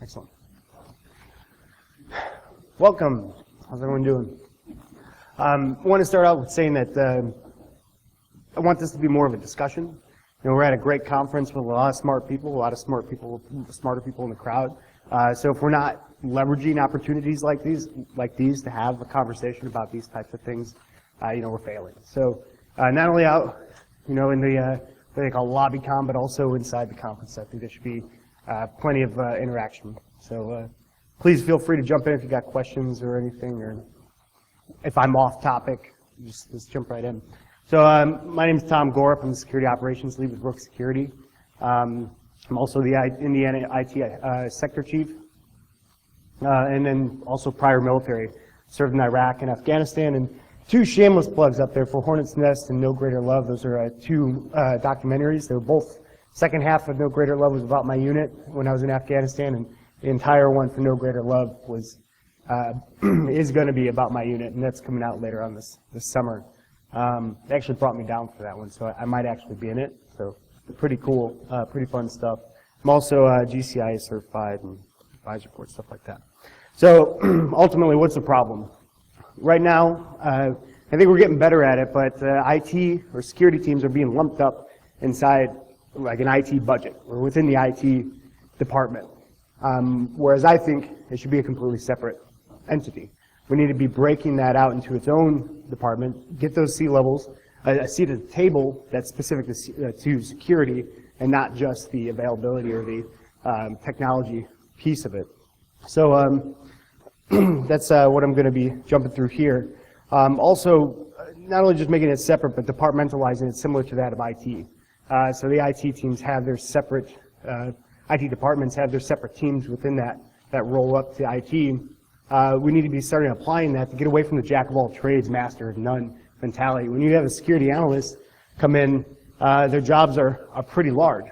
Excellent. Welcome. How's everyone doing? I want to start out with saying that I want this to be more of a discussion. You know, we're at a great conference with a lot of smart people, smarter people in the crowd. So if we're not leveraging opportunities like these to have a conversation about these types of things, we're failing. So not only out, in the what they call LobbyCon, but also inside the conference, I think there should be plenty of interaction. So please feel free to jump in if you got questions or anything, or if I'm off topic, just jump right in. So my name is Tom Gorup. I'm the Security Operations Lead with Rook Security. I'm also the Indiana IT Sector Chief, and then also prior military. Served in Iraq and Afghanistan, and two shameless plugs up there for Hornet's Nest and No Greater Love. Those are two documentaries. They were both, second half of No Greater Love was about my unit when I was in Afghanistan, and the entire one for No Greater Love was is going to be about my unit, and that's coming out later on this summer. They actually brought me down for that one, so I might actually be in it. So pretty cool, pretty fun stuff. I'm also GCI certified and advisor board, stuff like that. So ultimately, what's the problem? Right now, I think we're getting better at it, but IT or security teams are being lumped up inside like an IT budget or within the IT department. Whereas I think it should be a completely separate entity. We need to be breaking that out into its own department, get those C-levels, a seat at the table that's specific to security and not just the availability or the technology piece of it. So that's what I'm going to be jumping through here. Also, not only just making it separate, but departmentalizing it similar to that of IT. So the IT teams have their separate, IT departments have their separate teams within that roll up to IT. We need to be starting applying that to get away from the jack of all trades, master of none mentality. When you have a security analyst come in, their jobs are pretty large.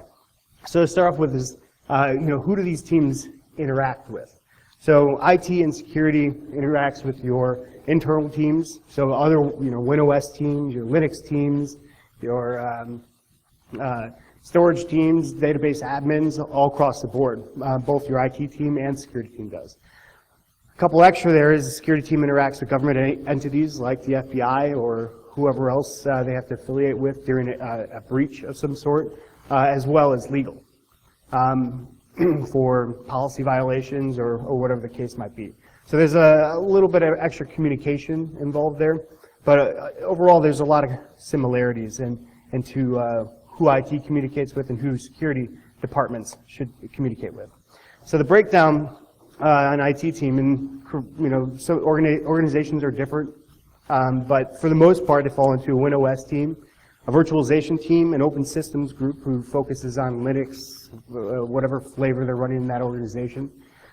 So to start off with is, who do these teams interact with? So IT and security interacts with your internal teams. So other, WinOS teams, your Linux teams, your storage teams, database admins, all across the board. Both your IT team and security team does. A couple extra there is the security team interacts with government entities like the FBI or whoever else they have to affiliate with during a breach of some sort, as well as legal for policy violations or whatever the case might be. So there's a little bit of extra communication involved there, but overall there's a lot of similarities into who IT communicates with and who security departments should communicate with. So the breakdown an IT team, and so organizations are different, but for the most part, they fall into a WinOS team, a virtualization team, an open systems group who focuses on Linux, whatever flavor they're running in that organization.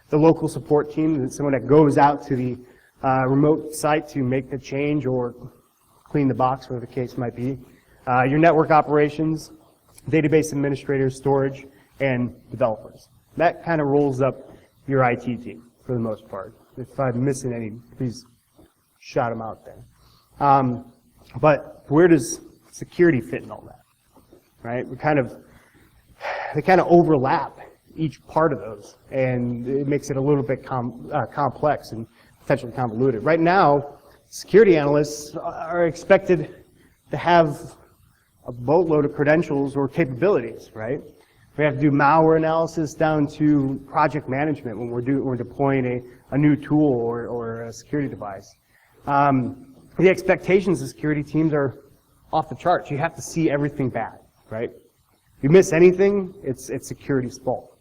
The local support team, someone that goes out to the remote site to make the change or clean the box, whatever the case might be. Your network operations, database administrators, storage, and developers. That kind of rolls up your IT team, for the most part. If I'm missing any, please shout them out there. But where does security fit in all that? Right? They kind of overlap each part of those, and it makes it a little bit complex and potentially convoluted. Right now, security analysts are expected to have a boatload of credentials or capabilities, right? We have to do malware analysis down to project management when we're deploying a new tool or a security device. The expectations of security teams are off the charts. You have to see everything bad, right? If you miss anything, it's security's fault.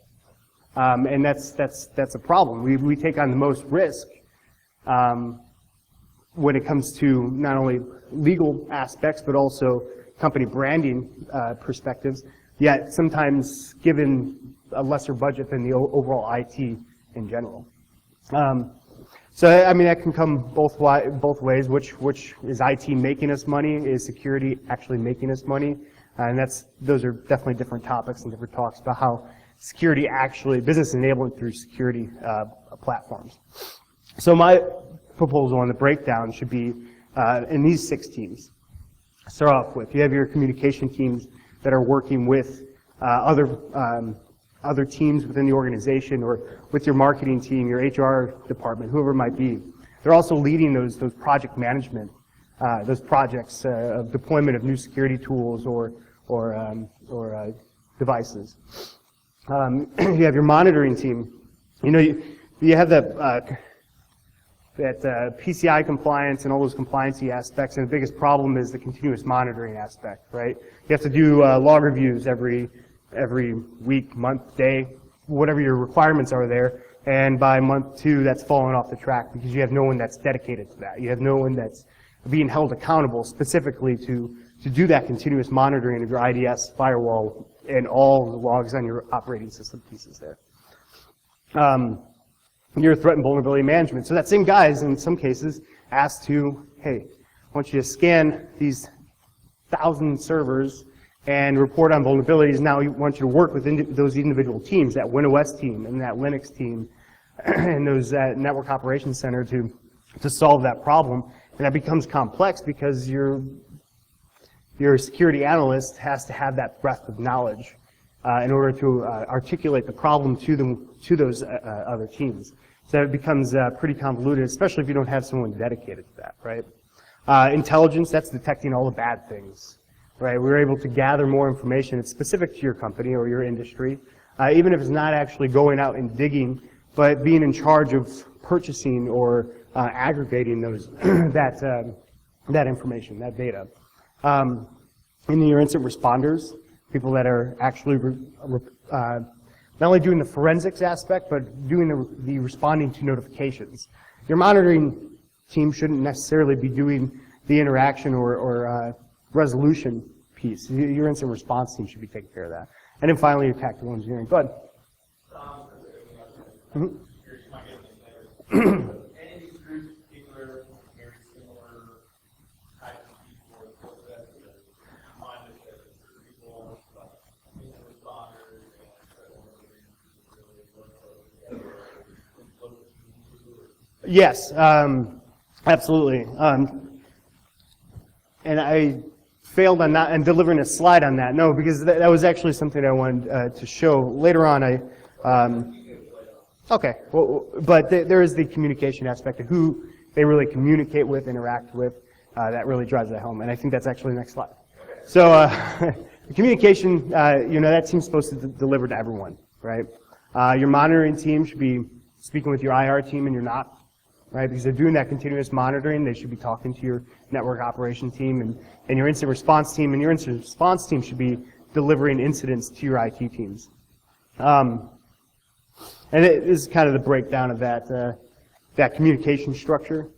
And that's a problem. We take on the most risk when it comes to not only legal aspects, but also company branding perspectives. Yet sometimes given a lesser budget than the overall IT in general. So I mean that can come both ways. Which is IT making us money? Is security actually making us money? And those are definitely different topics and different talks about how security actually business enablement through security platforms. So my proposal on the breakdown should be in these 6 teams. Start off with you have your communication teams that are working with other other teams within the organization or with your marketing team, your HR department, whoever it might be. They're also leading those project management, those projects of deployment of new security tools or devices. You have your monitoring team. You know, you have that PCI compliance and all those compliancy aspects, and the biggest problem is the continuous monitoring aspect, right? You have to do log reviews every week, month, day, whatever your requirements are there, and by month 2, that's fallen off the track because you have no one that's dedicated to that. You have no one that's being held accountable specifically to do that continuous monitoring of your IDS, firewall, and all the logs on your operating system pieces there. Your threat and vulnerability management. So that same guy is, in some cases, asked to, hey, I want you to scan these 1,000 servers and report on vulnerabilities. Now we want you to work with those individual teams, that WinOS team and that Linux team, and those network operations center to solve that problem. And that becomes complex because your security analyst has to have that breadth of knowledge in order to articulate the problem to those other teams. So it becomes pretty convoluted, especially if you don't have someone dedicated to that, right? Intelligence, that's detecting all the bad things, right? We're able to gather more information. It's specific to your company or your industry, even if it's not actually going out and digging, but being in charge of purchasing or aggregating those that information, that data. In your incident responders, people that are actually not only doing the forensics aspect, but doing the responding to notifications. Your monitoring team shouldn't necessarily be doing the interaction or resolution piece. Your incident response team should be taking care of that. And then finally, your tactical engineering. Go ahead. Mm-hmm. Any of these groups, people are very similar types of people that mind that people, responders, and Yes, absolutely. And I failed on not and delivering a slide on that. No, because that was actually something I wanted to show later on. Okay, well, but there is the communication aspect of who they really communicate with, interact with. That really drives that home, and I think that's actually the next slide. So the communication, that team's supposed to deliver to everyone, right? Your monitoring team should be speaking with your IR team and your NOC, right? Because they're doing that continuous monitoring. They should be talking to your network operation team and your incident response team, and your incident response team should be delivering incidents to your IT teams. And it is kind of the breakdown of that communication structure.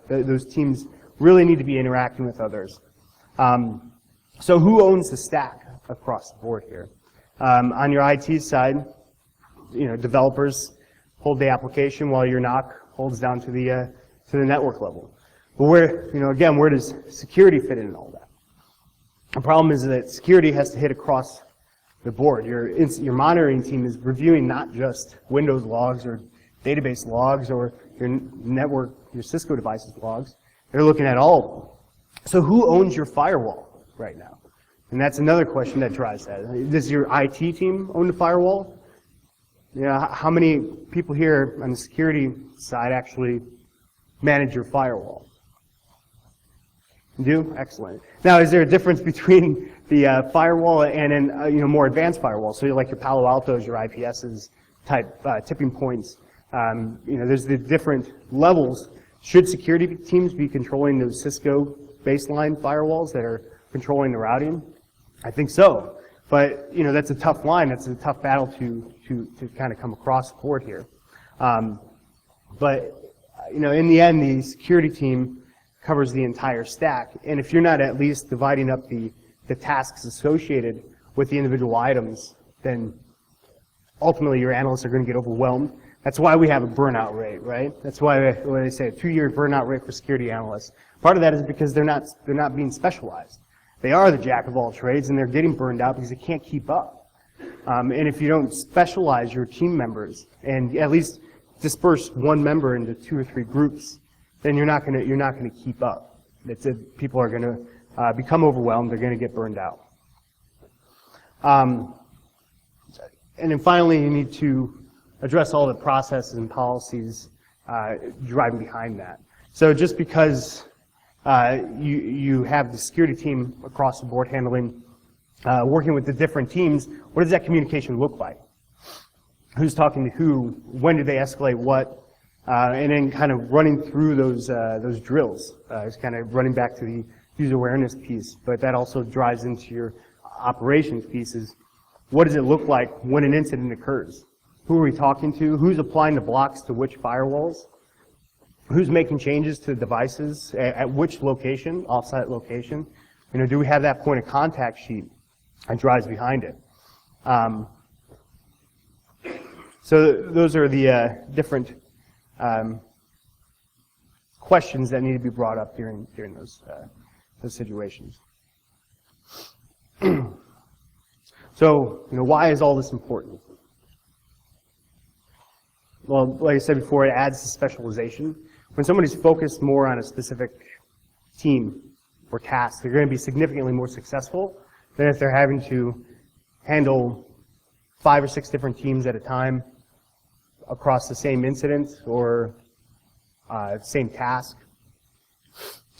Those teams really need to be interacting with others. So who owns the stack across the board here? On your IT side, developers hold the application while your NOC holds down to the network level. But where does security fit in all that? The problem is that security has to hit across the board. Your monitoring team is reviewing not just Windows logs or database logs or your network, your Cisco devices logs. They're looking at all of them. So who owns your firewall right now? And that's another question that drives that. Does your IT team own the firewall? How many people here on the security side actually manage your firewall? You do? Excellent. Now, is there a difference between the firewall and then more advanced firewalls? So like your Palo Altos, your IPSs type tipping points. There's the different levels. Should security teams be controlling those Cisco baseline firewalls that are controlling the routing? I think so. But that's a tough line. That's a tough battle to kind of come across the board here. But in the end, the security team covers the entire stack. And if you're not at least dividing up the tasks associated with the individual items, then ultimately your analysts are going to get overwhelmed. That's why we have a burnout rate, right? That's why when they say a 2-year burnout rate for security analysts. Part of that is because they're not being specialized. They are the jack of all trades, and they're getting burned out because they can't keep up. And if you don't specialize your team members and at least disperse one member into 2 or 3 groups, then you're not going to keep up. People are going to become overwhelmed. They're going to get burned out. And then finally, you need to address all the processes and policies driving behind that. So just because you have the security team across the board handling, working with the different teams, what does that communication look like? Who's talking to who? When do they escalate what? And then kind of running through those drills. It's kind of running back to the user awareness piece, but that also drives into your operations pieces. What does it look like when an incident occurs? Who are we talking to? Who's applying the blocks to which firewalls? Who's making changes to devices at which location, offsite location? You know, do we have that point of contact sheet that drives behind it? So those are the different questions that need to be brought up during those situations. So, you know, why is all this important? Well, like I said before, it adds to specialization. When somebody's focused more on a specific team or task, they're going to be significantly more successful than if they're having to handle 5 or 6 different teams at a time across the same incident or same task.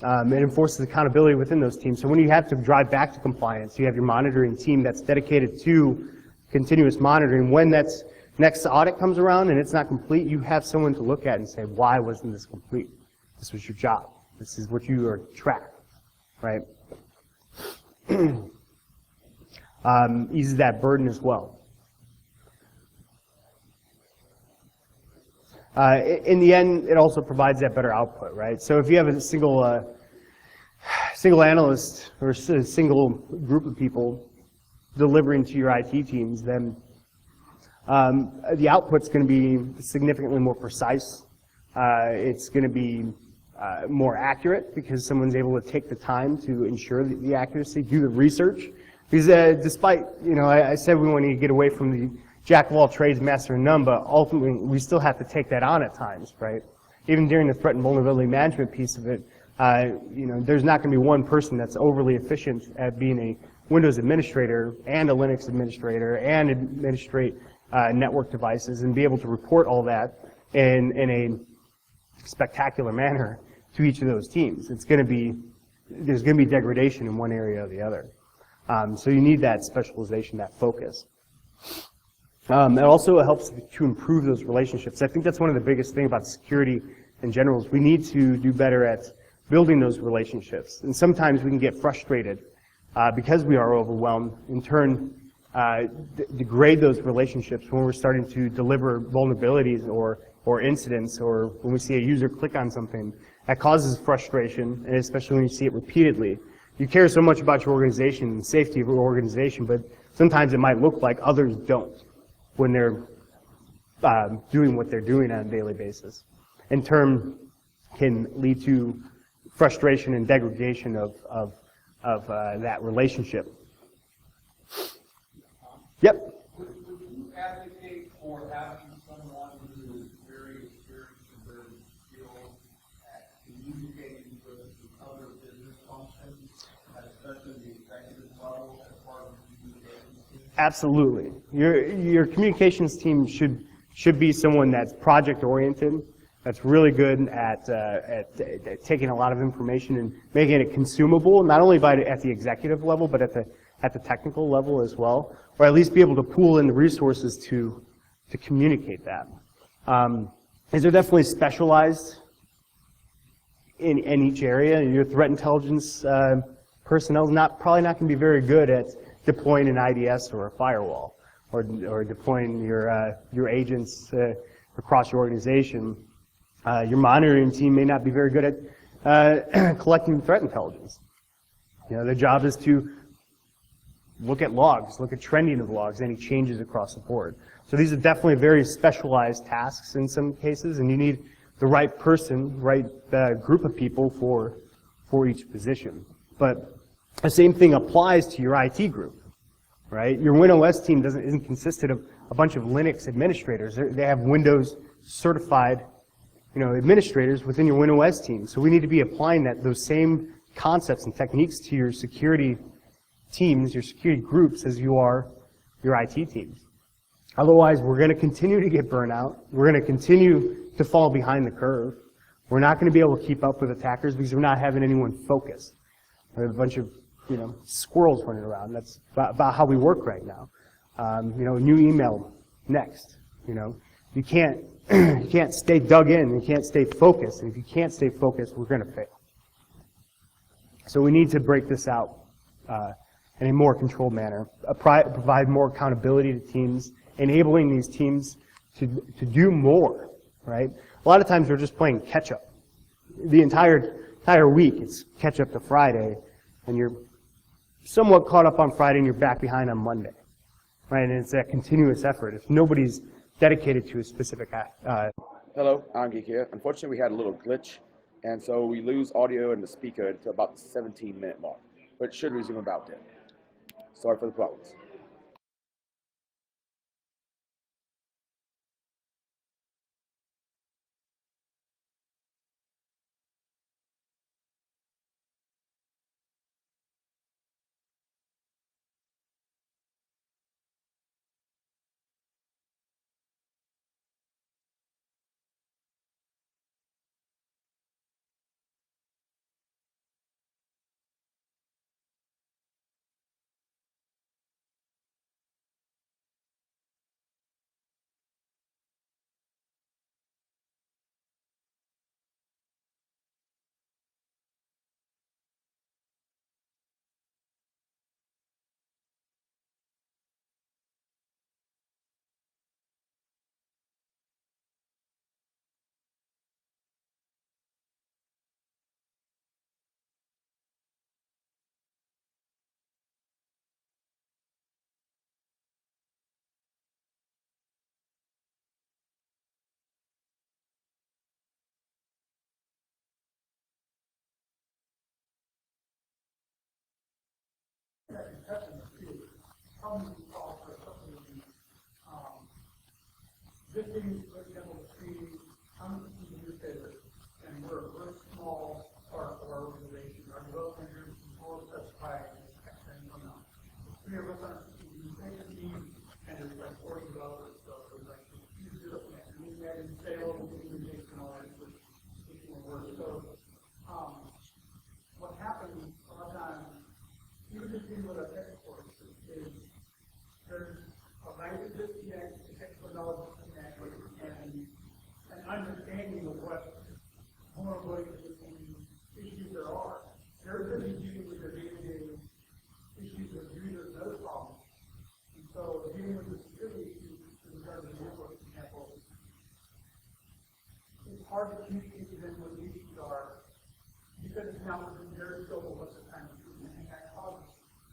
It enforces accountability within those teams. So when you have to drive back to compliance, you have your monitoring team that's dedicated to continuous monitoring. When that next audit comes around and it's not complete, you have someone to look at and say, why wasn't this complete? This was your job. This is what you are tracked, right? Eases that burden as well. In the end, it also provides that better output, right? So if you have a single analyst or a single group of people delivering to your IT teams, then the output's going to be significantly more precise. It's going to be more accurate because someone's able to take the time to ensure the accuracy, do the research. Because despite, you know, I said we want to get away from the jack of all trades, master of none, but ultimately we still have to take that on at times, right? Even during the threat and vulnerability management piece of it, you know, there's not going to be one person that's overly efficient at being a Windows administrator and a Linux administrator and administrate network devices and be able to report all that in a spectacular manner to each of those teams. It's going to be, there's going to be degradation in one area or the other. So you need that specialization, that focus. It also helps to improve those relationships. I think that's one of the biggest things about security in general is we need to do better at building those relationships. And sometimes we can get frustrated because we are overwhelmed, in turn degrade those relationships when we're starting to deliver vulnerabilities or incidents, or when we see a user click on something. That causes frustration, and especially when you see it repeatedly. You care so much about your organization and safety of your organization, but sometimes it might look like others don't when they're doing what they're doing on a daily basis. In turn, can lead to frustration and degradation of that relationship. Yep. Would you advocate for having someone who is very experienced and very skilled at communicating with other business functions, especially the executive level, as part of the communications team? Absolutely. Your communications team should be someone that's project oriented, that's really good at taking a lot of information and making it consumable, not only at the executive level, but at the technical level as well, or at least be able to pool in the resources to communicate that. Is there definitely specialized in each area? Your threat intelligence personnel is probably not going to be very good at deploying an IDS or a firewall, or deploying your agents across your organization. Your monitoring team may not be very good at collecting threat intelligence. You know, their job is to look at logs, look at trending of logs, any changes across the board. So these are definitely very specialized tasks in some cases, and you need the right person, right group of people for each position. But the same thing applies to your IT group, right? Your WinOS team isn't consisted of a bunch of Linux administrators. They have Windows certified, you know, administrators within your WinOS team. So we need to be applying those same concepts and techniques to your security teams, your security groups, as you are your IT teams. Otherwise, we're going to continue to get burnout. We're going to continue to fall behind the curve. We're not going to be able to keep up with attackers because we're not having anyone focused. We have a bunch of, squirrels running around. That's about how we work right now. New email next. You can't you can't stay dug in. You can't stay focused. And if you can't stay focused, we're going to fail. So we need to break this out in a more controlled manner. Provide more accountability to teams, enabling these teams to do more. Right? A lot of times we're just playing catch up. The entire week, it's catch up to Friday, and you're somewhat caught up on Friday and you're back behind on Monday. Right? And it's that continuous effort. If nobody's dedicated to a specific Hello, I'm Geek here. Unfortunately, we had a little glitch, and so we lose audio in the speaker until about the 17-minute mark, but it should resume about then. Sorry for the problems. This is, for example, between newspapers, and we're a very small part of our organization. Our development group is more specified as heckling or not. Three of us on a newspaper team, and there's like 40 developers, so there's like in sales, communication, and all that, which will work. So, what happens a lot of times, even just being with our technical course, is there's a language disconnect, a technical knowledge disconnect, and an understanding of what vulnerabilities and issues there are. They're busy dealing with their day-to-day issues of users and other problems. And so dealing with the security issues in regards to the network, for example, it's hard to communicate to them what the issues are because it's not within their scope of what they're trying to do, and that causes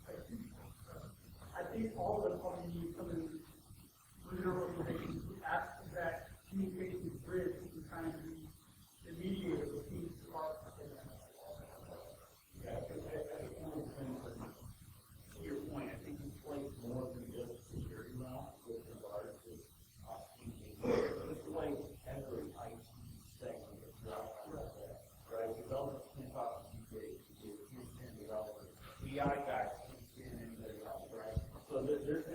a huge problem. I think all of us probably need somebody within our organization who acts as that communication bridge and trying to be the mediator between the departments. Yeah, because I think one of the things that, to your point, I think we play more than just security now with regard to communication. We play every IT segment throughout that, right? Developers can't talk to security, you can't developers. BI guys can't stand anybody else, right? So there's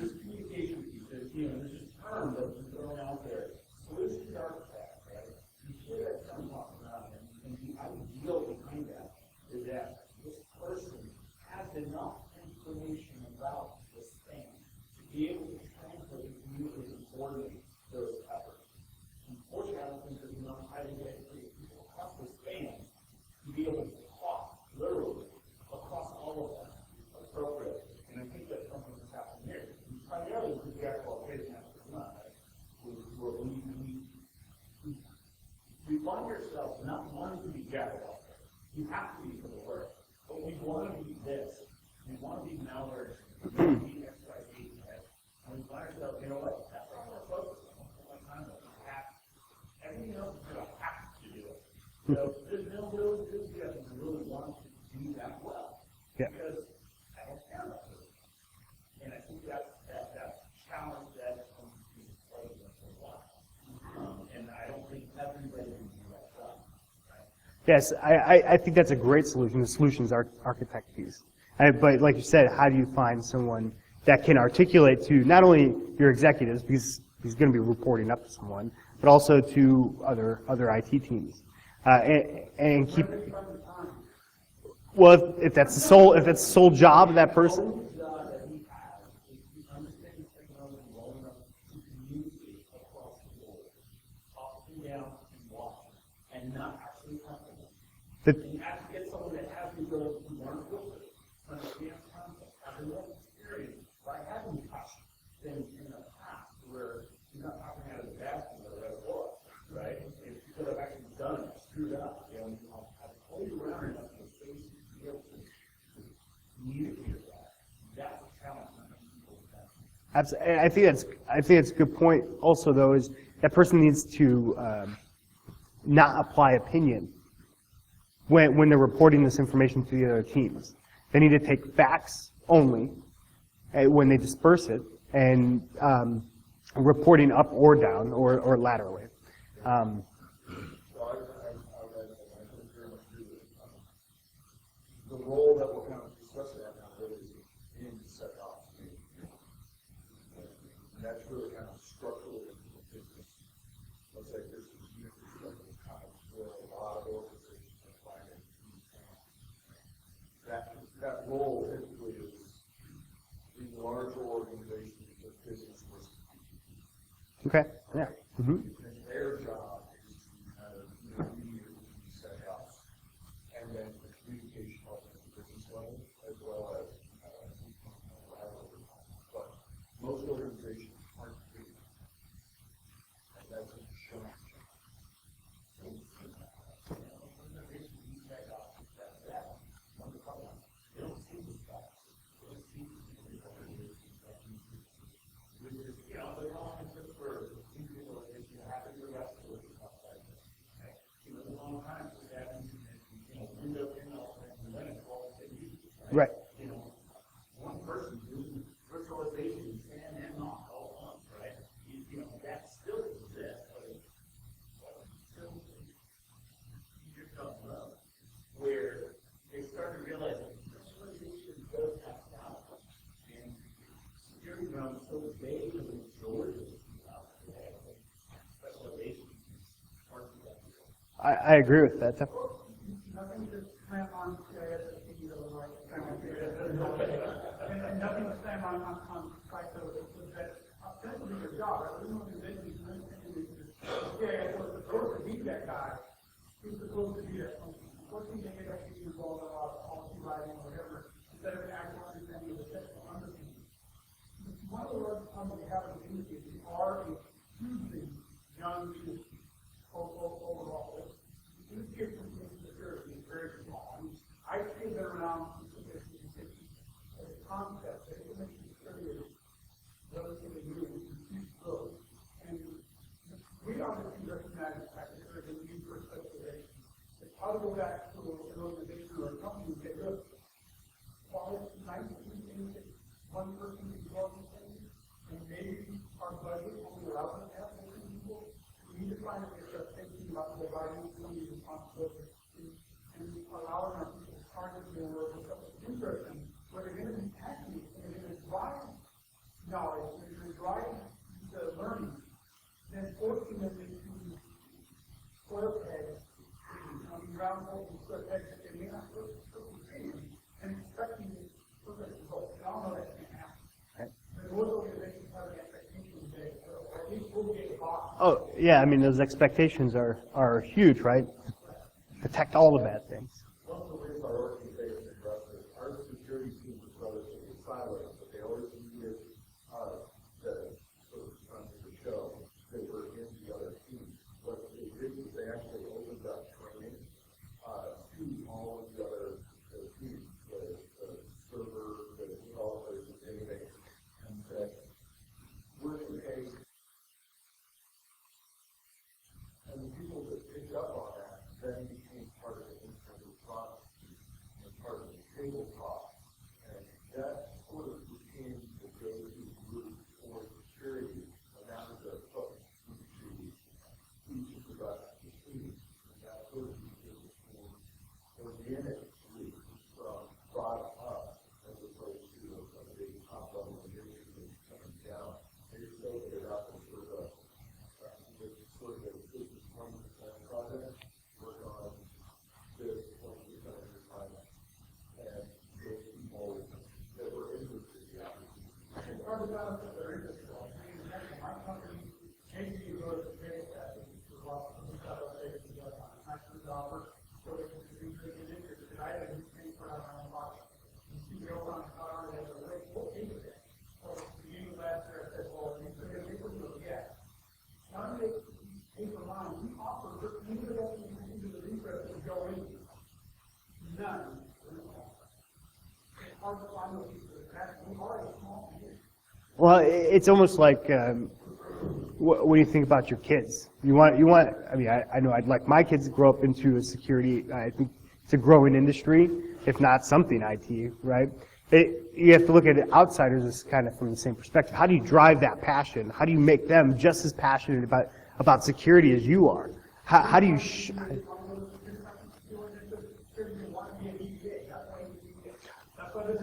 this communication piece, there's this term that's been thrown out there, solutions architect, right? You hear that term talking around, and the ideal behind that is that this person has enough information about this thing to be able to translate, communicate, and coordinate those efforts. Unfortunately, I don't think there's enough highly educated people across the span to be able to talk literally across all of them appropriately. And I think that's something that's happening here. Primarily because the actual data is not, right? We find ourselves not wanting to be jack of all trades. You have to be for the work, but we want to be this. We want to be malware. We want to be XYZ. And we find ourselves, you know what? That's what I'm going to focus on. One time that we have everything else is going to have to do it. So there's no real enthusiasm to really want to do that well. Yeah. Because I don't care about it. And I think that's that challenge that comes to play with for a while. And I don't think everybody can do that job. Right? Yes, I think that's a great solution, the solutions architect piece. But like you said, how do you find someone that can articulate to not only your executives, because he's going to be reporting up to someone, but also to other IT teams, and keep. Well, if that's the sole job of that person. Job that he has is to understand technology well enough to communicate across the board, up and down and watch, and not actually implement. That, And you have to get someone that has the ability to learn quickly, understand concepts, have a more experience by having touched than in the past, where you're not talking out of the bathroom or the book, right? If you could have actually done it, screwed up, you know, I've played around enough in the space to be able to communicate that. That's a challenge. absolutely, I think that's a good point. Also, though, is that person needs to not apply opinion when they're reporting this information to the other teams. They need to take facts only when they disperse it, and reporting up or down or laterally. So I would very much agree with the role that we're kind of discussing right now really is in SecOps. And that's really kind of structurally in the business. Let's say there's this infrastructure kind of where a lot of organizations are finding that role typically is in larger organizations of business risk. Okay. Yeah. Mm-hmm. And their job is to kind of intermediate between SecOps and then the communication of the business level as well as collaborative. But most organizations aren't doing that. And that's a challenge. Right. You know, one person doing virtualization, stand and knock all at once, right? You know, that still exists, but it's still you're talking about where they start to realize that virtualization does have value, and security ground is so vague of the majority of people out there. Specialization is part of that. I agree with that. Nothing to slam on CIS, you know, like, and nothing to slam on FICO, that, that's a bigger job, right? We don't do this, CIS was supposed to be that guy, who's supposed to be that, unfortunately, they get actually involved in a lot of policy writing or whatever, instead of an actual understanding of the technical understanding. One of the largest problems we have in the industry is we are a hugely young industry overall. The industry of information security is very small. I think that around as a concept, that information security is relatively new and huge growth. And we obviously recognize the fact that there's a need for specialization. It's how to go back to an organization or a company and say, look, while it's nice to think that one person can do all these things, and maybe our budget only allows us to have 14 people, we need to find a way of thinking about dividing some of these responsibilities and allowing our people to target more of what's interesting, where they're going to be passionate and they're going to drive knowledge, they're going to drive the learning, then forcing them into square pegs, round holes and square pegs that they may not look and expecting perfect results. And I don't know that can't happen. Right. But most organizations have an expectation today, or at least we'll get a box. Oh, yeah. I mean, those expectations are huge, right? Protect all the bad things. One of the ways our organization addresses it, our security team is relatively siloed, but they always needed us to sort of run the show. They were in the other teams. What they did was they actually opened up training to all of the other teams, the server, the developers, the database, and said, we're going to pay. And the people that picked up on that then became part of the internal company, maybe was very happy with lots of stuff they can get on a nice developer, so they can do things in it, because I had to pay for my own box. You go on the car, and they're like, what is it? So, the beginning of last year, I said, well, you said, they wouldn't go, yeah. Now they pay for mine, we offer, even if that's into the refresh that go in, none. It's hard to find those people, we are a small community. Well, it's almost like when you think about your kids. You want. I mean, I know I'd like my kids to grow up into a security. I think it's a growing industry, if not something IT, right? You have to look at outsiders as kind of from the same perspective. How do you drive that passion? How do you make them just as passionate about security as you are? How do you?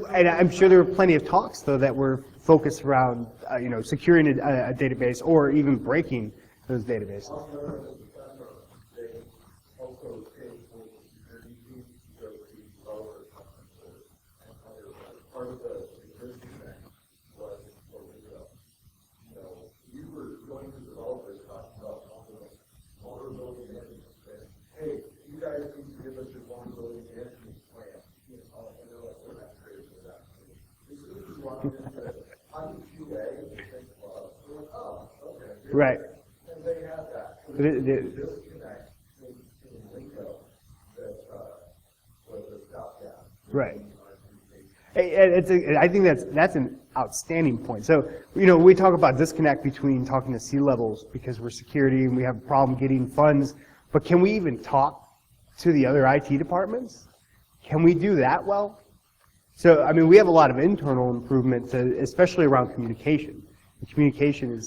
And I'm sure there were plenty of talks, though, that were focused around, securing a database or even breaking those databases. Also, pay for the security team to go to developer conferences and other, part of the security thing was, you were going to developers talking about vulnerability management. Hey, you guys need to give us your vulnerability management plan. And they're like, we're not creating for that. As soon as you walk into I'm QA, and you think, well, they're like, oh, okay. Right. And they have that. So The- the- disconnect in Lingo that was a stopgap. Right. I think that's an outstanding point. So, we talk about disconnect between talking to C-levels because we're security and we have a problem getting funds, but can we even talk to the other IT departments? Can we do that well? So, I mean, we have a lot of internal improvement, especially around communication. And communication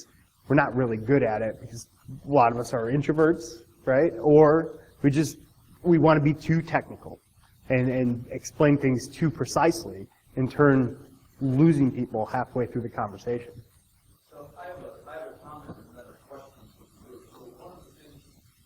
we're not really good at it because a lot of us are introverts, right? Or we want to be too technical and explain things too precisely, in turn losing people halfway through the conversation. So I have a comment and then a question. So one of the things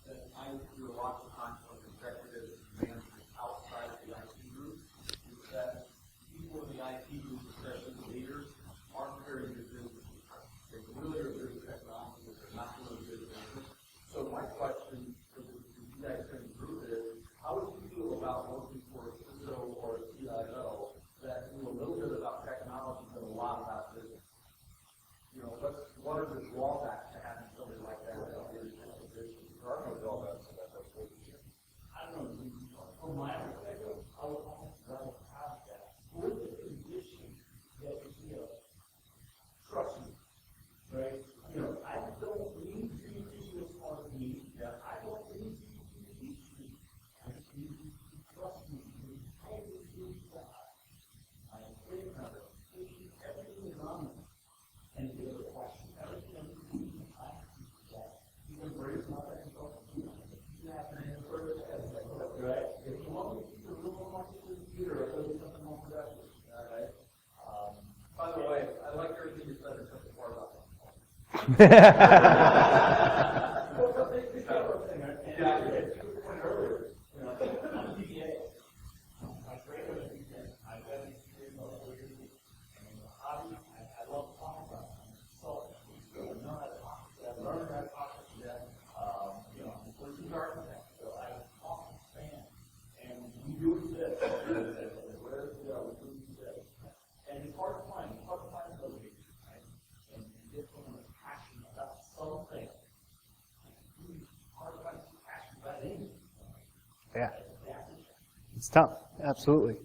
that I do a lot of times with executives and managers outside of the IT group is that people in the IT group, especially the leaders, aren't very good business people. They really are good at technology, but they're not really good at business. So my question, if you guys can improve it, is how would you feel about working for a CISO or a CIO that knew a little bit about technology but a lot about business? What are the drawbacks to having somebody like that in a leadership position? There are no drawbacks to that. I don't know, from my perspective, I would almost rather have that for the condition that, trust me, right? I don't need to be as part of me, I don't need to teach me. I just need you to trust me, I will do that. I am clear enough, everything is on me. And the other question, everything I have to do that. You can raise my hand and talk to me. You have to answer it, right? If you want me to keep a little more to the computer, I'll do something more productive, all right? By the way, I like everything you said except the part about that. Well, this is the other thing, and I had to point earlier, I'm a DBA. I trained as a DBA. I've been in security for 4 years. And obviously, I love talking about it. So, I know how to talk to that, learn how to talk to that. I'm a solutions architect, so I talk to fan. And we do this. Where we go, we do this. And it's hard to find those people, right? And get someone that's passionate about something. Hard to find someone passionate about anything. Yeah, it's tough. Absolutely.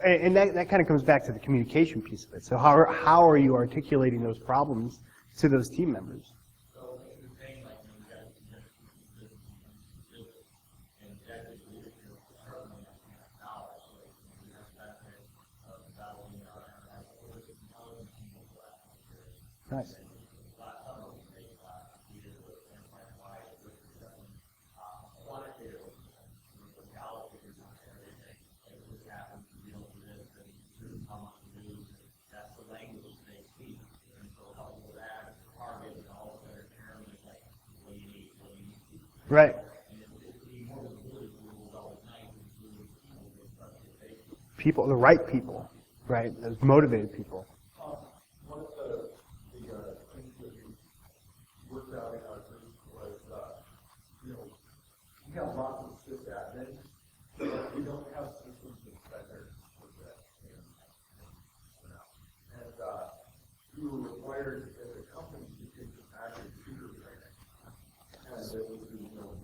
And that kind of comes back to the communication piece of it. So how are you articulating those problems to those team members? So if you're saying like you got this and executive leadership certainly have knowledge, so we have benefit of developing our intelligence people for that period. Nice. Some of them they either with wide with quantitative with knowledge figures on everything. If this happens, you don't do this, then this is how much to do. That's the language they speak. And so help with that, target and all of their terms like what you need, what you need. Right. And it's the more ability to move all the time to do people get stuff to take. People, the right people, right? Those motivated people. One of the things that we worked out in our group was, we have lots of sysadmins, but we don't have systems inspectors for that. And we were required as a company to take some active shooter training. And it was,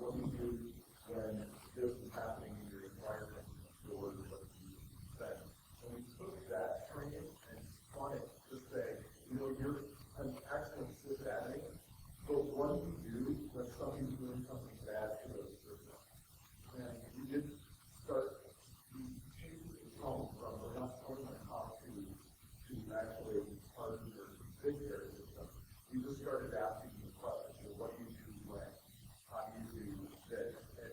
what we do when this is happening in your environment, or what you expect. And we took that training and spun it to say, you're an excellent sysadmin, but what do you do when somebody's doing something bad to those systems? And we did start, we changed the tone from we're not telling them how to actually harden or fix their system. We just started asking the question, what do you do when? How do you do this? And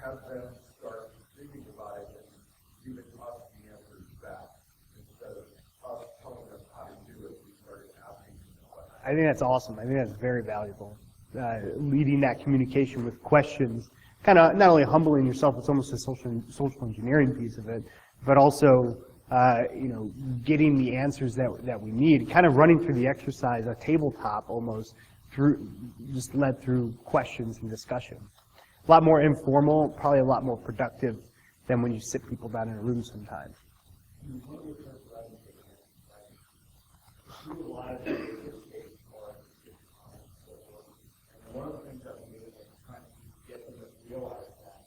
have them start thinking about it and giving us the answers back. Instead of us telling them how to do it, we started asking them questions. I think that's awesome. I think that's very valuable. Leading that communication with questions, kind of not only humbling yourself, it's almost a social engineering piece of it, but also getting the answers that we need. Kind of running through the exercise, a tabletop almost, just led through questions and discussion. A lot more informal, probably a lot more productive than when you sit people down in a room sometimes. One of the terms that I've been taking is, like, do a lot of things or so forth. And one of the things that we do is trying to get them to realize that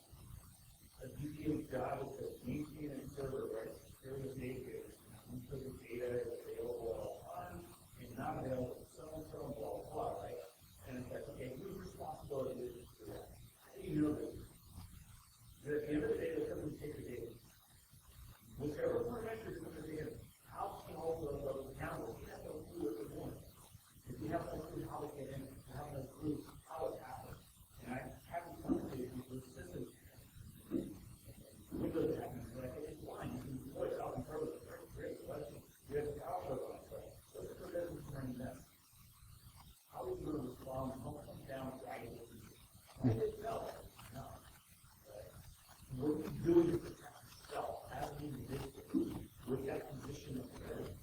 a GTM job is to maintain and server, right? Secure the data, ensure the data is available at all times and not available to someone, blah, blah, right? And it's like, okay, whose responsibility is it to do that? How do you know this? At the end of the day, they're going to take the data. Whichever one measure is going to be in, how can all of those accountable? We have no clue what they're doing. If we have no clue how they get in, we have no clue how it happens. And I have these conversations with systems. What does it happen? Like, it's fine. You can deploy it out in front of the great question. You have a power on it, but what's the prevention from this? How are you going to respond? How come down to I didn't know. No. What are you doing to protect yourself as an individual with that position of authority?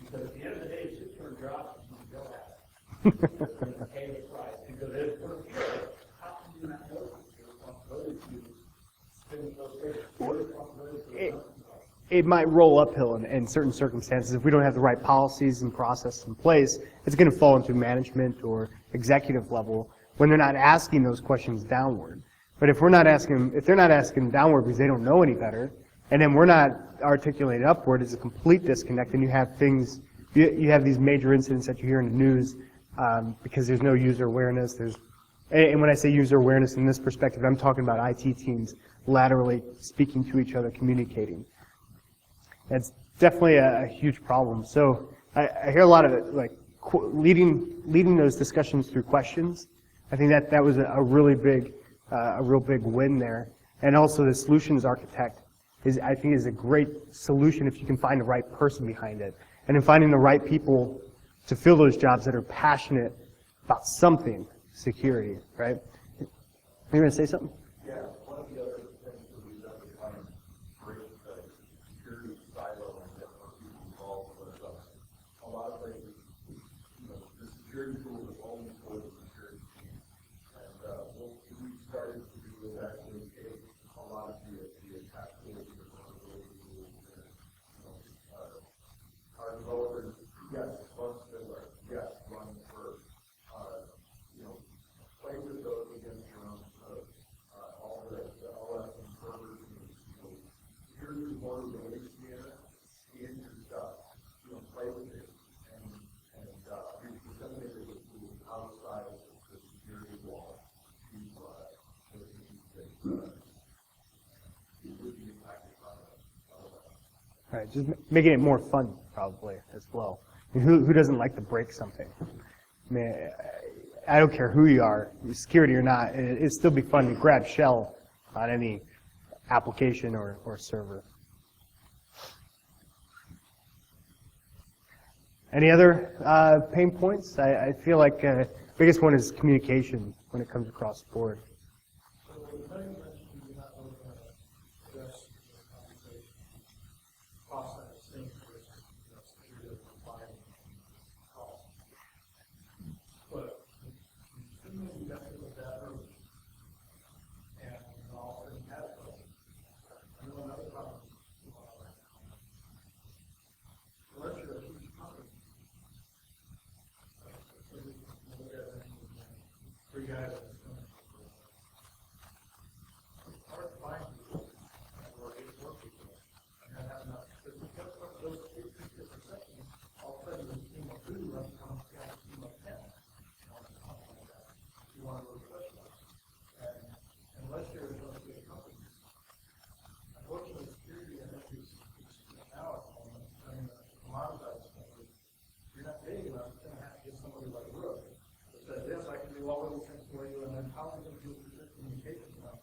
Because at the end of the day, it's just your job to go at it. And pay the price. Because it's going to feel like, how can you not know your responsibility to spend those credits? Your responsibility to It might roll uphill in certain circumstances. If we don't have the right policies and processes in place, it's going to fall into management or executive level when they're not asking those questions downward. But if they're not asking downward because they don't know any better, and then we're not articulating upward, it's a complete disconnect, and you have things, you have these major incidents that you hear in the news because there's no user awareness. And when I say user awareness in this perspective, I'm talking about IT teams laterally speaking to each other, communicating. That's definitely a huge problem. So I hear a lot of it, like leading those discussions through questions. I think that was a real big win there. And also the solutions architect I think is a great solution if you can find the right person behind it. And in finding the right people to fill those jobs that are passionate about something, security, right? You going to say something? Yeah, one of the other things that we've done to try and break the security silo and get more people involved was a lot of things, the security tool is only for the security team. And what we started to do is actually take a lot of the attack tools and the vulnerability tools and, our developers, yes, run Fiddler, yes, run Gorup, play with those against your own code. All the OS and servers, here's the vulnerability. right? Just making it more fun, probably, as well. I mean, who doesn't like to break something? I mean, I don't care who you are, security or not, it'd still be fun to grab shell on any application or server. Any other pain points? I feel like the biggest one is communication when it comes across the board. So the thing that you're not really going to address the conversation, process, things for security compliance costs. But assuming you got to look that early, and all of a sudden you have it, I know another problem is right now. Unless you're a huge company, so we can look at it, three guys. Hard to find people or eight work people, and not have enough. But if you got some of those two different sections, all of a sudden the team of two runs down to a team of 10. You want to specialize. And unless you're going to be a company, unfortunately, security and issues now, I mean, commoditized stuff, you're not big enough, you're going to have to get somebody like Gorup that says, yes, I can do all of these things for you, and then how are you going to do the communication now?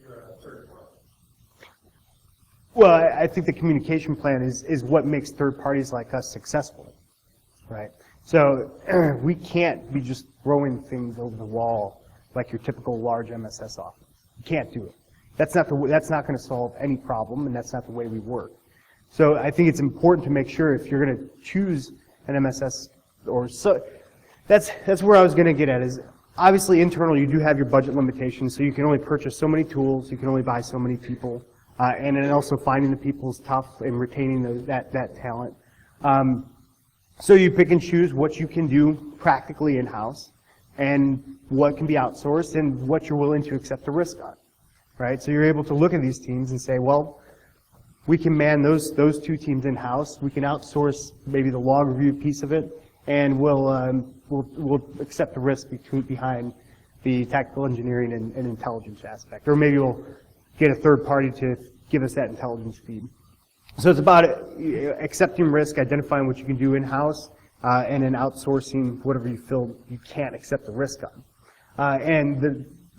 You're a third party. Well, I think the communication plan is what makes third parties like us successful, right? So we can't be just throwing things over the wall like your typical large MSS office. You can't do it. That's not going to solve any problem, and that's not the way we work. So I think it's important to make sure if you're going to choose an MSS or so. That's where I was going to get at is obviously internal you do have your budget limitations, so you can only purchase so many tools, you can only buy so many people, and then also finding the people is tough and retaining that talent. So you pick and choose what you can do practically in-house and what can be outsourced and what you're willing to accept the risk on, right? So you're able to look at these teams and say, well, we can man those two teams in-house, we can outsource maybe the log review piece of it, and we'll accept the risk behind the tactical engineering and intelligence aspect. Or maybe we'll get a third party to give us that intelligence feed. So it's about accepting risk, identifying what you can do in-house, and then outsourcing whatever you feel you can't accept the risk on.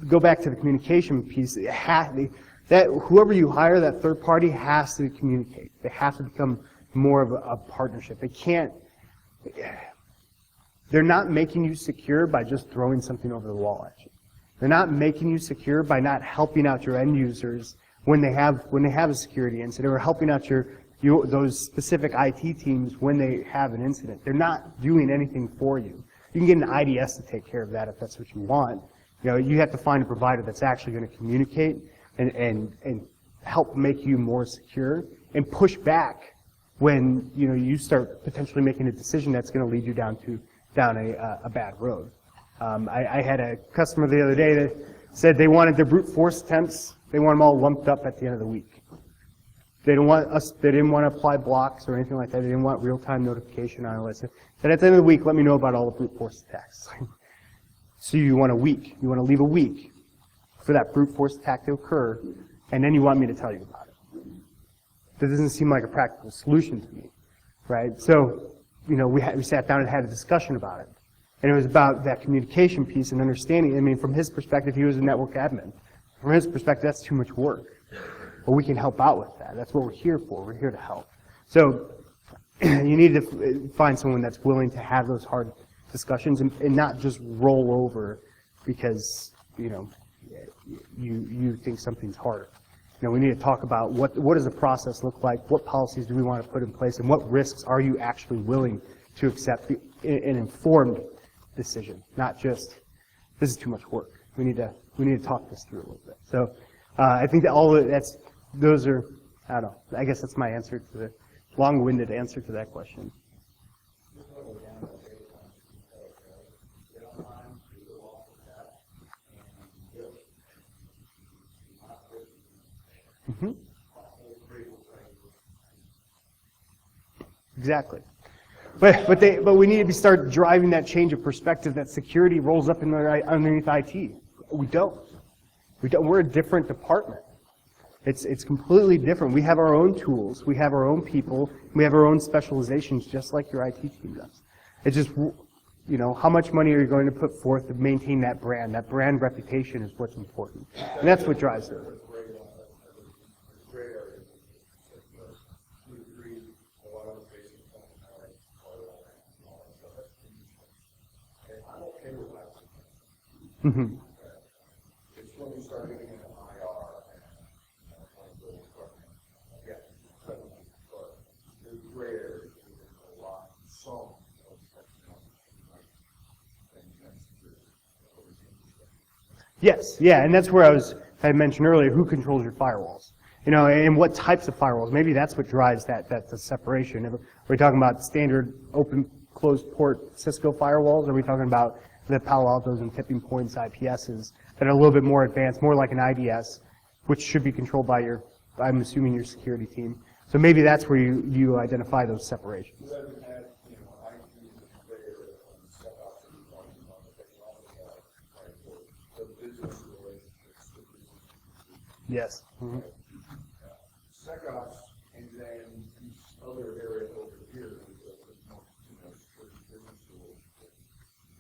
Go back to the communication piece, that whoever you hire, that third party, has to communicate. They have to become more of a partnership. They can't. They're not making you secure by just throwing something over the wall at you. They're not making you secure by not helping out your end users when they have a security incident, or helping out those specific IT teams when they have an incident. They're not doing anything for you. You can get an IDS to take care of that if that's what you want. You have to find a provider that's actually going to communicate and help make you more secure and push back when you start potentially making a decision that's going to lead you down a bad road. I had a customer the other day that said they wanted their brute force attempts, they want them all lumped up at the end of the week. They didn't want to apply blocks or anything like that. They didn't want real-time notification on it. But at the end of the week, let me know about all the brute force attacks. So you want a week. You want to leave a week for that brute force attack to occur, and then you want me to tell you about it. That doesn't seem like a practical solution to me, right? So, we sat down and had a discussion about it. And it was about that communication piece and understanding. I mean, from his perspective, he was a network admin. From his perspective, that's too much work. But we can help out with that. That's what we're here for. We're here to help. So you need to find someone that's willing to have those hard discussions and not just roll over because, you think something's hard. We need to talk about what does the process look like, what policies do we want to put in place, and what risks are you actually willing to accept an informed decision, not just, this is too much work. We need to talk this through a little bit. So I think that those are, I don't know, I guess that's my answer to the long-winded answer to that question. Mm-hmm. Exactly. But we need to start driving that change of perspective that security rolls up underneath IT. We don't. We're a different department. It's completely different. We have our own tools, we have our own people, we have our own specializations, just like your IT team does. It's just, you know, how much money are you going to put forth to maintain that brand? That brand reputation is what's important, and that's what drives it. Mm-hmm. It's when we start getting into IR and yeah, but there's gray areas, there's a lot, some of Yes, yeah, and that's where I mentioned earlier, who controls your firewalls? You know, and what types of firewalls? Maybe that's what drives the separation. Are we talking about standard open, closed port Cisco firewalls? Or are we talking about the Palo Altos and Tipping Points IPSs that are a little bit more advanced, more like an IDS, which should be controlled by your, I'm assuming, your security team. So maybe that's where you identify those separations. you haven't had, you know, IT and gray area on SecOps and on the technology side, right, for the business relationships. Yes. Mm-hmm. SecOps and then these other area over here, you know, for business relationships.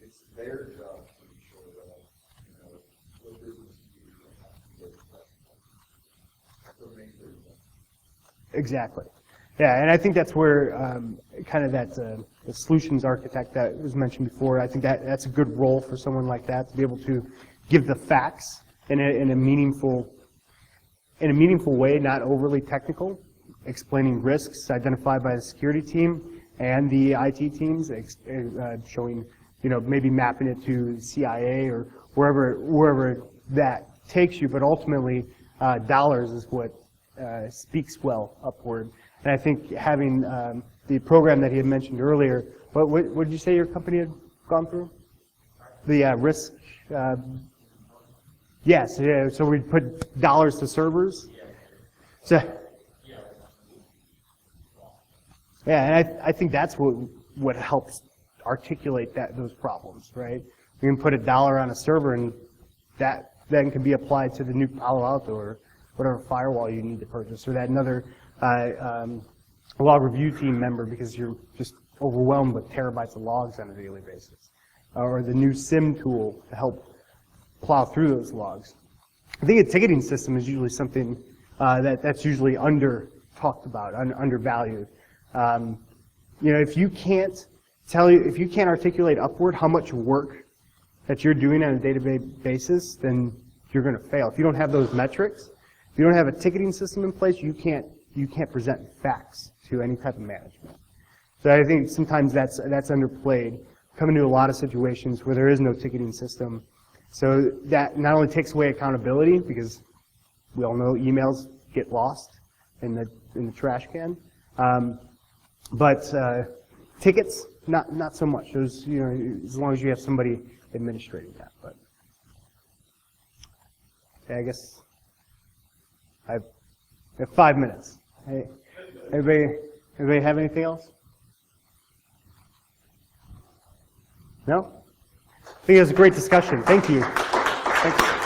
It's their job to ensure that, you know, what business needs and have to get that. That's the main thing. Exactly. Yeah, and I think that's where kind of that the solutions architect that was mentioned before, I think that's a good role for someone like that to be able to give the facts in a meaningful way, not overly technical, explaining risks identified by the security team and the IT teams, showing, you know, maybe mapping it to CIA or wherever that takes you, but ultimately dollars is what speaks well upward. And I think having the program that he had mentioned earlier, what did you say your company had gone through? The risk. Yes. Yeah, so we put dollars to servers. So. Yeah, and I think that's what helps articulate those problems, right? You can put $1 on a server, and that then can be applied to the new Palo Alto or whatever firewall you need to purchase, or that another log review team member because you're just overwhelmed with terabytes of logs on a daily basis, or the new SIM tool to help plow through those logs. I think a ticketing system is usually something that's usually talked about, undervalued. You know, if you can't articulate upward how much work that you're doing on a day-to-day basis, then you're going to fail. If you don't have those metrics, if you don't have a ticketing system in place, you can't present facts to any type of management. So I think sometimes that's underplayed. Coming to a lot of situations where there is no ticketing system, so that not only takes away accountability, because we all know emails get lost in the trash can, but tickets, not so much. Those, you know, as long as you have somebody administrating that. But okay, I guess I have 5 minutes. Hey, everybody have anything else? No? I think it was a great discussion. Thank you. Thanks.